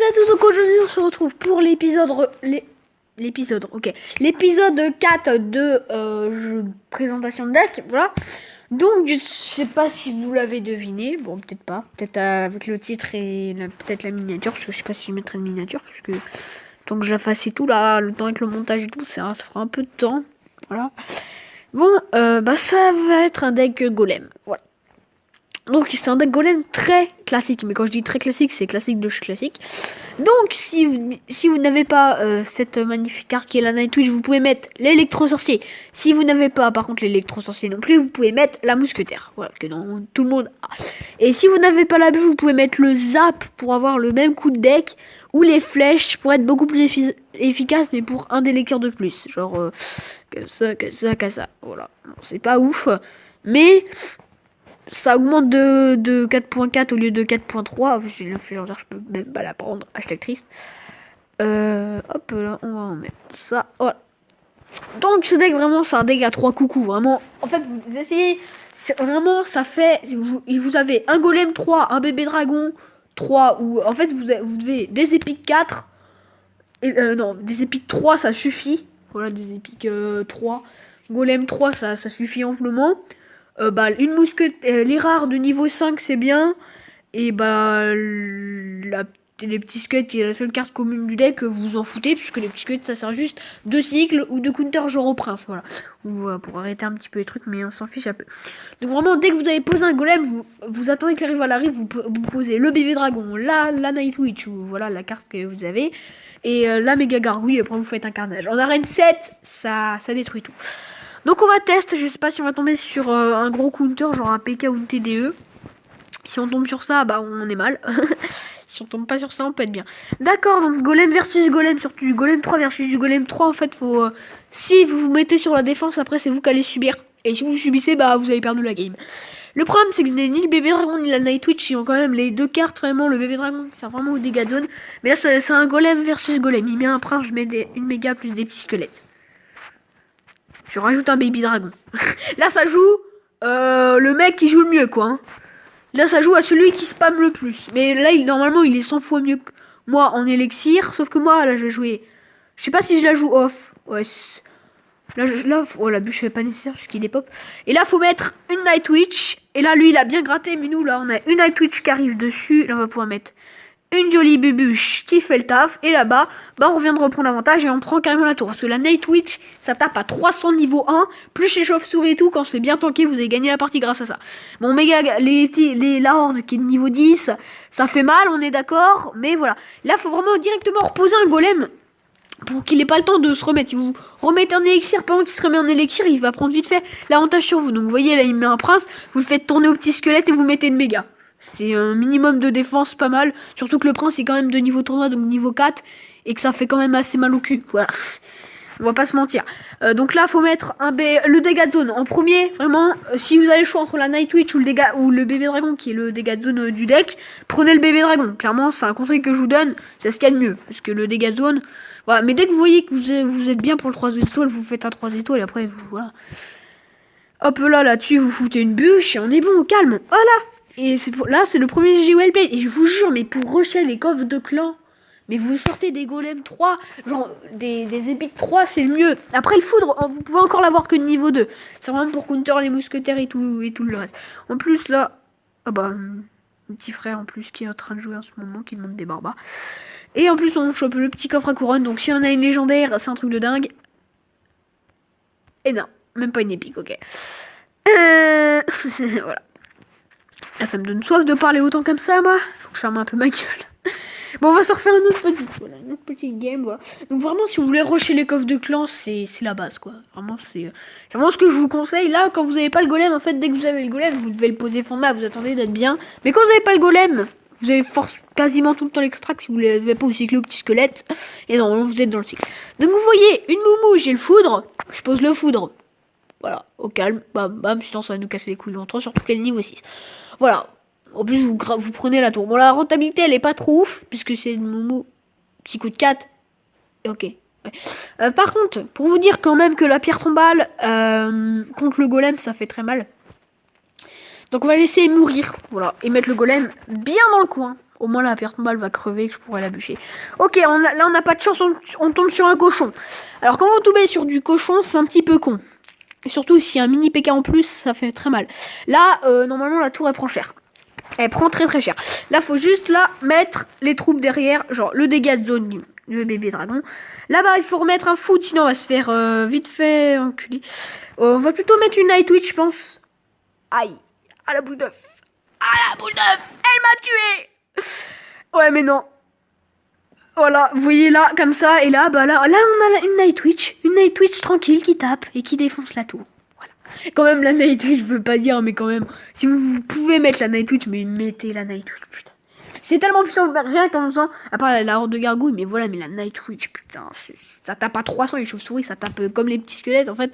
à tous, donc aujourd'hui on se retrouve pour l'épisode ok, l'épisode 4 de présentation de deck, voilà. Donc je sais pas si vous l'avez deviné, bon peut-être pas, peut-être avec le titre et peut-être la miniature, parce que je sais pas si je mettrai une miniature, parce que tant que je la fasse et tout là, le temps avec le montage et tout, ça fera un peu de temps, voilà. Bon, ça va être un deck golem, voilà. Donc c'est un deck golem très classique, mais quand je dis très classique, c'est classique de chez classique. Donc si vous n'avez pas cette magnifique carte qui est la Nightwish, vous pouvez mettre l'électro-sorcier. Si vous n'avez pas par contre l'électro-sorcier non plus, vous pouvez mettre la mousquetaire, voilà, que tout le monde a. Et si vous n'avez pas la bûche, vous pouvez mettre le zap pour avoir le même coup de deck, ou les flèches pour être beaucoup plus efficace, mais pour un des lecteurs de plus, genre que ça, voilà. Bon, c'est pas ouf, mais ça augmente de 4.4 au lieu de 4.3. J'ai le légendaire, je peux même pas la prendre. Hashtag triste. Hop là, on va en mettre ça. Voilà. Donc ce deck, vraiment, c'est un deck à 3 coucous. Vraiment, en fait, vous essayez. Vraiment, ça fait. Vous avez un golem 3, un bébé dragon 3. Ou en fait, vous devez des épiques 4. Et, non, des épiques 3, ça suffit. Voilà, des épiques 3. Golem 3, ça suffit amplement. Une mousquetaire, les rares de niveau 5 c'est bien, et les petits squelettes qui est la seule carte commune du deck, vous vous en foutez, puisque les petits squelettes ça sert juste de cycle ou de counter genre au prince, voilà. Ou voilà, pour arrêter un petit peu les trucs, mais on s'en fiche un peu. Donc vraiment, dès que vous avez posé un golem, vous attendez que la rival arrive, vous posez le bébé dragon, la Nightwish, ou voilà la carte que vous avez, et la méga gargouille, et après vous faites un carnage. En arène 7, ça détruit tout. Donc on va tester, je sais pas si on va tomber sur un gros counter, genre un PK ou une TDE. Si on tombe sur ça, on est mal. Si on tombe pas sur ça, on peut être bien. D'accord, donc golem versus golem, surtout du golem 3 versus du golem 3, en fait, faut... si vous vous mettez sur la défense, après c'est vous qui allez subir. Et si vous subissez, vous avez perdu la game. Le problème, c'est que je n'ai ni le bébé dragon ni la Nightwish, ils ont quand même les deux cartes, vraiment, le bébé dragon qui sert vraiment au dégâts de zone. Mais là, c'est un golem versus golem. Il met un prince, je mets une méga plus des petits squelettes. Je rajoute un baby dragon. Là, ça joue le mec qui joue le mieux, quoi. Hein. Là, ça joue à celui qui spam le plus. Mais là, normalement, il est 100 fois mieux que moi en élixir. Sauf que moi, là, je vais jouer... Je sais pas si je la joue off. Ouais. Là, la bûche n'est pas nécessaire parce qu'il est pop. Et là, faut mettre une Nightwish. Et là, lui, il a bien gratté. Mais nous, là, on a une Nightwish qui arrive dessus. Là, on va pouvoir mettre une jolie bûche qui fait le taf. Et là-bas, on vient de reprendre l'avantage et on prend carrément la tour. Parce que la Nightwish, ça tape à 300 niveau 1. Plus les chauves-souris et tout. Quand c'est bien tanké, vous avez gagné la partie grâce à ça. Bon, méga, la horde qui est de niveau 10, ça fait mal, on est d'accord. Mais voilà. Là, faut vraiment directement reposer un golem. Pour qu'il ait pas le temps de se remettre. Si vous remettez un élixir, pendant qu'il se remet en élixir, il va prendre vite fait l'avantage sur vous. Donc vous voyez, là, il met un prince. Vous le faites tourner au petit squelette et vous mettez une méga. C'est un minimum de défense, pas mal. Surtout que le prince est quand même de niveau tournoi, donc niveau 4. Et que ça fait quand même assez mal au cul. Voilà. On va pas se mentir. Donc là, faut mettre le dégât de zone en premier. Vraiment, si vous avez le choix entre la Nightwish ou le bébé dragon, qui est le dégât de zone du deck, prenez le bébé dragon. Clairement, c'est un conseil que je vous donne. C'est ce qu'il y a de mieux. Parce que le dégât de zone... Voilà. Mais dès que vous voyez que vous êtes bien pour le 3 étoiles, vous faites un 3 étoiles et après, voilà. Hop là-dessus, vous foutez une bûche et on est bon, au calme. Voilà. Et là, c'est le premier GG Wellplay. Et je vous jure, mais pour rusher les coffres de clan, mais vous sortez des golems 3, genre des épiques 3, c'est le mieux. Après, le foudre, vous pouvez encore l'avoir que de niveau 2. C'est vraiment pour counter les mousquetaires et tout le reste. En plus, là, mon petit frère en plus qui est en train de jouer en ce moment, qui demande des barbares. Et en plus, on chope le petit coffre à couronne. Donc, si on a une légendaire, c'est un truc de dingue. Et non, même pas une épique, ok. Voilà. Là, ça me donne soif de parler autant comme ça, moi. Faut que je ferme un peu ma gueule. Bon, on va se refaire une autre petite game, voilà. Donc vraiment, si vous voulez rusher les coffres de clan, c'est la base, quoi. Vraiment, c'est vraiment ce que je vous conseille. Là, quand vous n'avez pas le golem, en fait, dès que vous avez le golem, vous devez le poser fond de main, vous attendez d'être bien. Mais quand vous n'avez pas le golem, vous avez quasiment tout le temps l'extract si vous ne l'avez pas au cycle au petit squelette. Et normalement, vous êtes dans le cycle. Donc vous voyez, une moumou, j'ai le foudre. Je pose le foudre. Voilà, au calme. Bam, sinon ça va nous casser les couilles longtemps, surtout qu'elle est niveau 6. Voilà. En plus, vous prenez la tour. Bon, la rentabilité, elle est pas trop ouf, puisque c'est une moumou qui coûte 4. Ok. Ouais. Par contre, pour vous dire quand même que la pierre tombale contre le golem, ça fait très mal. Donc on va laisser mourir, voilà, et mettre le golem bien dans le coin. Au moins la pierre tombale va crever, que je pourrais la bûcher. Ok, là on n'a pas de chance, on tombe sur un cochon. Alors quand vous tombez sur du cochon, c'est un petit peu con. Et surtout s'il y a un mini PK en plus, ça fait très mal. Là, normalement la tour elle prend cher. Elle prend très très cher. Là, faut juste là mettre les troupes derrière, genre le dégât de zone, le bébé dragon. Là-bas, il faut remettre un foot, sinon on va se faire vite fait enculer. On va plutôt mettre une Night Witch, je pense. Aïe, à la boule d'œuf. À la boule d'œuf, elle m'a tué. Ouais, mais non. Voilà, vous voyez là, comme ça, et là, bah là on a une Night Witch tranquille qui tape et qui défonce la tour. Voilà. Quand même, la Night Witch, je veux pas dire, mais quand même, si vous pouvez mettre la Night Witch, mais mettez la Night Witch, putain. C'est tellement puissant, rien qu'en faisant, à part la horde de gargouilles, mais voilà, mais la Night Witch, putain, ça tape à 300 les chauves-souris, ça tape comme les petits squelettes, en fait.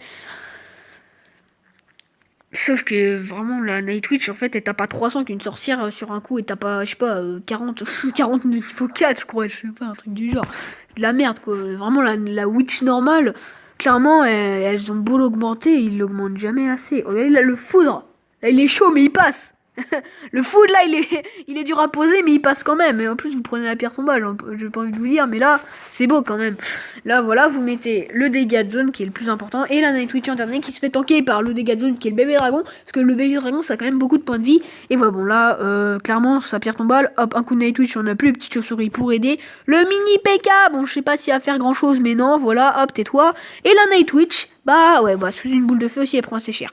Sauf que vraiment la Night Witch en fait elle tape pas 300 qu'une sorcière sur un coup et t'as pas je sais pas 40 40 de niveau 4 je crois, je sais pas, un truc du genre. C'est de la merde quoi. Vraiment la Witch normale, clairement elles ont beau l'augmenter, ils l'augmentent jamais assez. Regardez là le foudre. Là il est chaud mais il passe. Le food là il est dur à poser mais il passe quand même. Et en plus vous prenez la pierre tombale, j'ai pas envie de vous dire, mais là c'est beau quand même. Là voilà, vous mettez le dégât de zone qui est le plus important et la Night Witch en dernier qui se fait tanker par le dégât de zone qui est le bébé dragon, parce que le bébé dragon ça a quand même beaucoup de points de vie. Et voilà, bon là clairement sa pierre tombale, hop, un coup de Night Witch, on a plus les petites chauves-souris pour aider. Le mini PK, bon je sais pas s'il va faire grand chose mais non, voilà, hop, tais-toi. Et la Night Witch, bah ouais, bah sous une boule de feu si elle prend assez cher.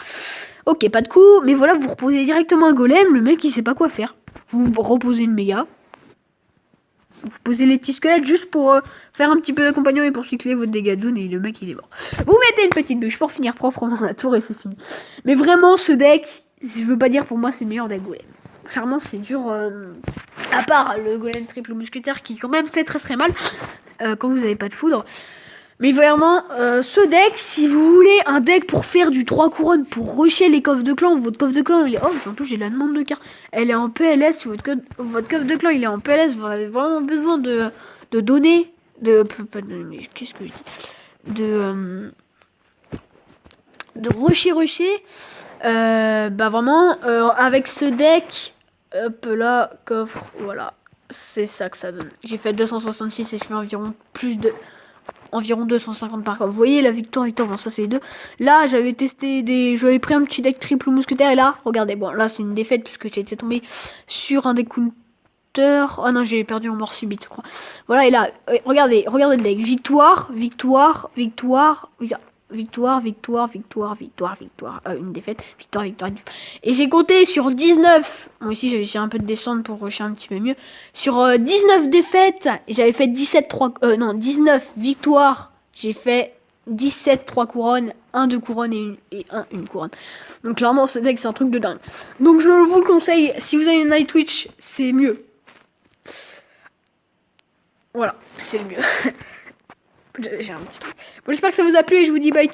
Ok, pas de coup, mais voilà, vous reposez directement un golem, le mec il sait pas quoi faire. Vous reposez une méga. Vous posez les petits squelettes juste pour faire un petit peu d'accompagnement et pour cycler votre dégâts de zone et le mec il est mort. Vous mettez une petite bûche pour finir proprement la tour et c'est fini. Mais vraiment ce deck, je veux pas dire pour moi c'est le meilleur deck golem. Clairement c'est dur, à part le golem triple mousquetaire qui quand même fait très très mal quand vous avez pas de foudre. Mais vraiment, ce deck, si vous voulez un deck pour faire du 3 couronnes, pour rusher les coffres de clan, votre coffre de clan, il est... Oh, en plus, j'ai la demande de carte. Elle est en PLS, votre coffre de clan, il est en PLS, vous avez vraiment besoin de donner... Mais qu'est-ce que je dis de rusher. Bah vraiment, avec ce deck, hop là, coffre, voilà. C'est ça que ça donne. J'ai fait 266 et je fais environ 250 par contre. Vous voyez la victoire, bon ça c'est les deux. Là j'avais j'avais pris un petit deck triple mousquetaire et là, regardez, bon là c'est une défaite puisque j'ai été tombé sur un des counters. Oh non, j'ai perdu en mort subite je crois. Voilà, et là, regardez le deck. Victoire. Une défaite. Victoire. Et j'ai compté sur 19. Moi aussi, j'ai essayé un peu de descendre pour rusher un petit peu mieux. Sur 19 défaites, j'avais fait 19 victoires. J'ai fait 17 3 couronnes, 1 2 couronnes et 1 1 couronne. Donc clairement, ce deck, c'est un truc de dingue. Donc je vous le conseille. Si vous avez une Night Witch, c'est mieux. Voilà, c'est le mieux. J'ai un petit truc. Bon, j'espère que ça vous a plu et je vous dis bye.